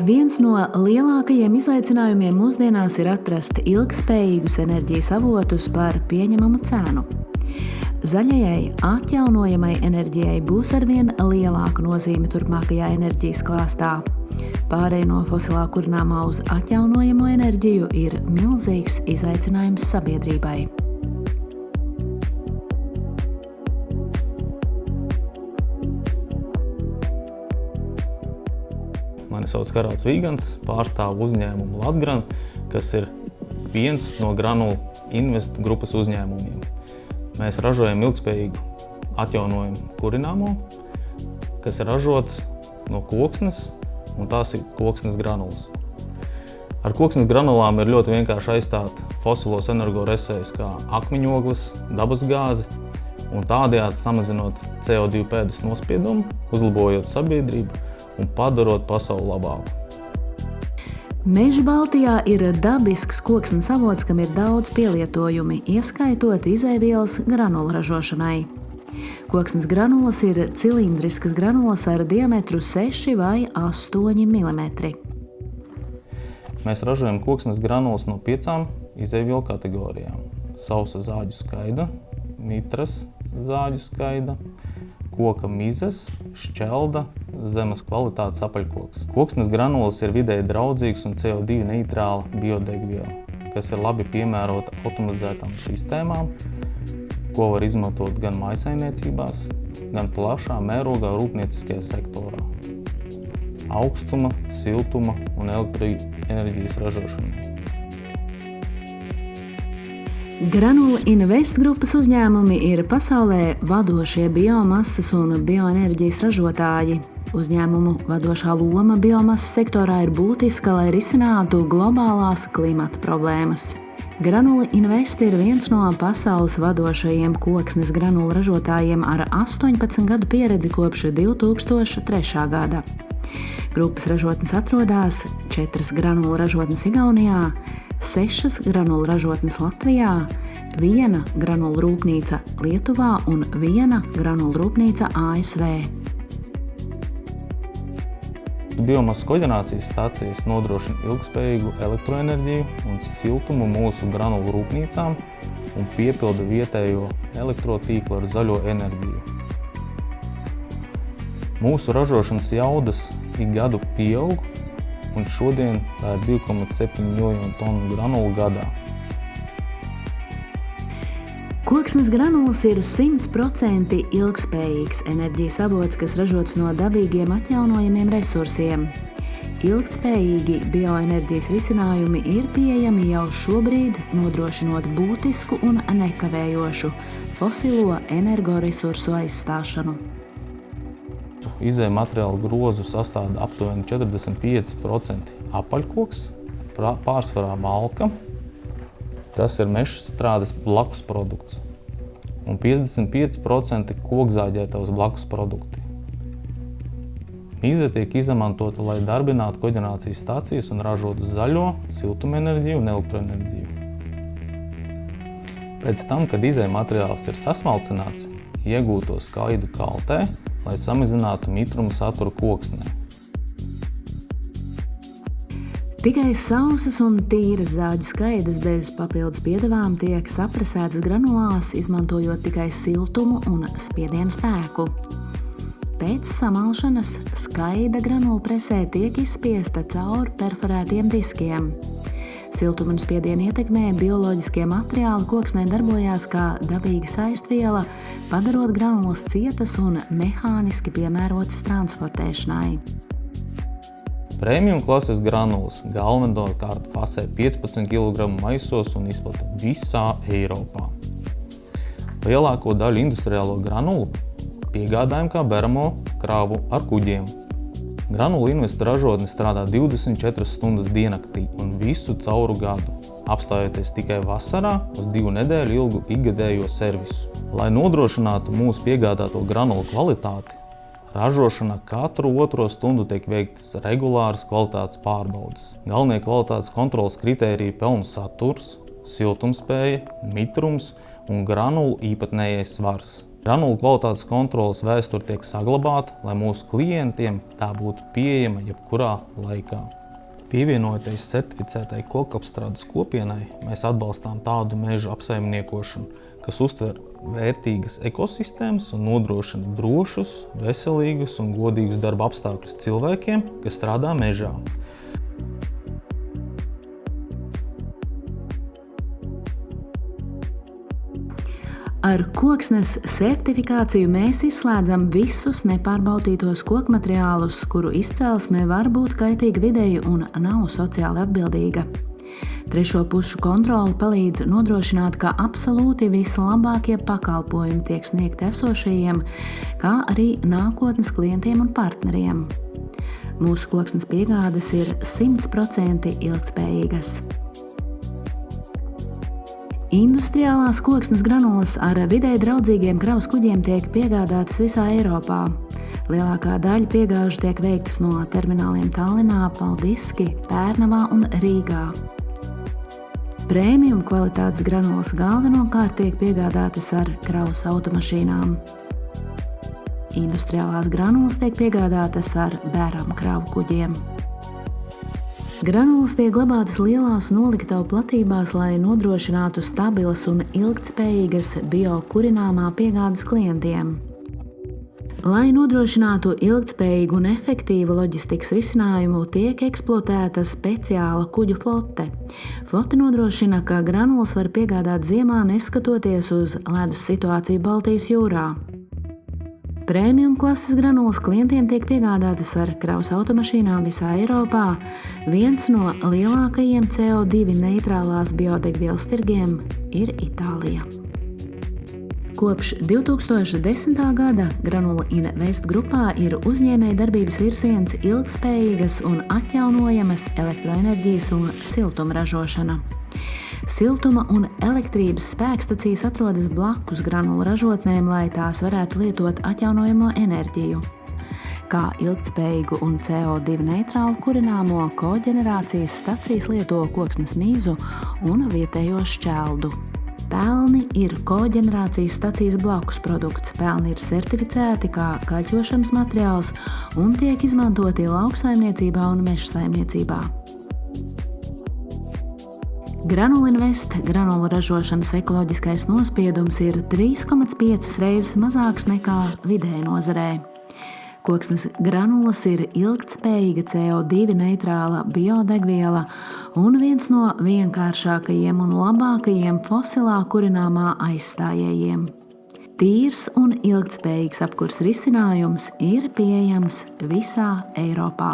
Viens no lielākajiem izaicinājumiem mūsdienās ir atrast ilgspējīgus enerģijas avotus par pieņemamu cenu. Zaļajai, atjaunojamai enerģijai būs arvien lielāka nozīme turpmākajā enerģijas klāstā. Pārēj no fosilā kurināmā uz atjaunojamo enerģiju ir milzīgs izaicinājums sabiedrībai. Mani sauc Haralds Vīgants, pārstāvu uzņēmumu Latgran, kas ir viens no Granula Invest grupas uzņēmumiem. Mēs ražojam ilgspējīgu atjaunojumu kurināmo, kas ir ražots no koksnes, un tās ir koksnes granulas. Ar koksnes granulām ir ļoti vienkārši aizstāt fosilos energoresursus kā akmeņogles, dabasgāzi, un tādējādi samazinot CO2 pēdas nospiedumu, uzlabojot sabiedrību un padarot pasauli labāku. Meži Baltijā ir dabisks koksnes avots, kam ir daudz pielietojumi, ieskaitot izēvielas granulu ražošanai. Koksnes granulas ir cilindriskas granulas ar diametru 6 vai 8 mm. Mēs ražojam koksnes granulas no 5 izēvielu kategorijām. Sausa zāģu skaida, mitras zāģu skaida, koka mizes, šķelda, zemes kvalitātes apaļkoks. Koksnes granulas ir vidēji draudzīgs un CO2 neitrāla biodegviela, kas ir labi piemērota automatizētām sistēmām, ko var izmantot gan mājsaimniecībās, gan plašā mērogā rūpnieciskajā sektorā. Augstuma, siltuma un elektroenerģijas ražošanai. Granula Invest grupas uzņēmumi ir pasaulē vadošie biomasas un bioenerģijas ražotāji. Uzņēmumu vadošā loma biomasas sektorā ir būtiska, lai risinātu globālās klimata problēmas. Granula Invest ir viens no pasaules vadošajiem koksnes granulu ražotājiem ar 18 gadu pieredzi kopš 2003. gada. Grupas ražotnes atrodas 4 granulu ražotnes Igaunijā, 6 granulu ražotnes Latvijā, 1 granulu rūpnīca Lietuvā un 1 granulu rūpnīca ASV. Biomasas koģenerācijas stacijas nodrošina ilgspējīgu elektroenerģiju un siltumu mūsu granulu rūpnīcām un piepilda vietējo elektrotīklu ar zaļo enerģiju. Mūsu ražošanas jaudas ik gadu pieaug, un šodien tā ir 2,7 miljonu tonu granulu gadā. Koksnes granulas ir 100% ilgspējīgs enerģijas avots, kas ražots no dabīgiem atjaunojamiem resursiem. Ilgspējīgi bioenerģijas risinājumi ir pieejami jau šobrīd, nodrošinot būtisku un nekavējošu fosilo energoresursu aizstāšanu. Izēju materiālu grozu sastāda aptuveni 45% apaļkoks, pārsvarā malka, tas ir meža strādes blakus produkts, un 55% kokzāģētavas blakus produkti. Mize tiek izmantota, lai darbinātu koģenerācijas stacijas un ražotu zaļo, siltumenerģiju un elektroenerģiju. Pēc tam, kad izēju materiāls ir sasmalcināts, iegūto skaidu kaltē, lai samazinātu mitruma saturu koksnē. Tikai sausas un tīras zāģu skaidas bez papildus piedevām tiek sapresētas granulās, izmantojot tikai siltumu un spiediena spēku. Pēc samalšanas skaida granula presē tiek izspiesta caur perforētiem diskiem. Siltuma un spiediena ietekmē bioloģiskie materiāli koksnē darbojās kā dabīga saistviela, padarot granulas cietas un mehāniski piemērotas transportēšanai. Premium klases granulas galvenokārt fasē 15 kg maisos un izplata visā Eiropā. Lielāko daļu industriālo granulu piegādājam kā beramo kravu ar kuģiem. Granula Invest ražotne strādā 24 stundas diennaktī un visu cauru gadu, apstājoties tikai vasarā uz 2 nedēļu ilgu ikgadējo servisu. Lai nodrošinātu mūsu piegādāto granulu kvalitāti, ražošanā katru 2 stundu tiek veiktas regulāras kvalitātes pārbaudes. Galvenie kvalitātes kontroles kritēriji ir pelnu saturs, siltumspēja, mitrums un granulu īpatnējais svars. Granulu kvalitātes kontroles vēsture tiek saglabāta, lai mūsu klientiem tā būtu pieejama jebkurā laikā. Pievienojoties certificētai kokapstrādes kopienai, mēs atbalstām tādu mežu apsaimniekošanu, kas uztver vērtīgas ekosistēmas un nodrošina drošus, veselīgus un godīgus darba apstākļus cilvēkiem, kas strādā mežā. Ar koksnes certifikāciju mēs izslēdzam visus nepārbaudītos kokmateriālus, kuru izcelsme var būt kaitīga videi un nav sociāli atbildīga. Trešo pušu kontrole palīdz nodrošināt, ka absolūti vislabākie pakalpojumi tiek sniegti esošajiem, kā arī nākotnes klientiem un partneriem. Mūsu koksnes piegādes ir 100% ilgtspējīgas. Industriālās koksnes granulas ar videi draudzīgiem kravas kuģiem tiek piegādātas visā Eiropā. Lielākā daļa piegāžu tiek veiktas no termināliem Tallinā, Paldiski, Pērnavā un Rīgā. Prēmium kvalitātes granulas galvenokārt tiek piegādātas ar kravas automašīnām. Industriālās granulas tiek piegādātas ar bērāmu kravu kuģiem. Granulas tiek glabātas lielās noliktavu platībās, lai nodrošinātu stabilas un ilgtspējīgas biokurināmā piegādes klientiem. Lai nodrošinātu ilgtspējīgu un efektīvu loģistikas risinājumu, tiek eksploatēta speciāla kuģu flote. Flote nodrošina, ka granulas var piegādāt ziemā, neskatoties uz ledus situāciju Baltijas jūrā. Prēmium klases granulas klientiem tiek piegādātas ar kravas automašīnām visā Eiropā. Viens no lielākajiem CO2 neitrālās biodegvielas tirgiem ir Itālija. Kopš 2010. gada Granula Invest grupā ir uzņēmējdarbības virziens ilgtspējīgas un atjaunojamas elektroenerģijas un siltuma ražošana. Siltuma un elektrības spēkstacijas atrodas blakus granulu ražotnēm, lai tās varētu lietot atjaunojamo enerģiju. Kā ilgtspējīgu un CO2 neitrālu kurināmo koģenerācijas stacijas lieto koksnes mīzu un vietējo šķeldu. Pelni ir koģenerācijas stacijas blakus produkts. Pelni ir certificēti kā kaļķošanas materiāls un tiek izmantoti lauksaimniecībā un mežsaimniecībā. Granula Invest granulu ražošanas ekoloģiskais nospiedums ir 3,5 reizes mazāks nekā vidēji nozarē. Koksnes granulas ir ilgtspējīga CO2 neitrāla biodegviela un viens no vienkāršākajiem un labākajiem fosilā kurināmā aizstājējiem. Tīrs un ilgtspējīgs apkurs risinājums ir pieejams visā Eiropā.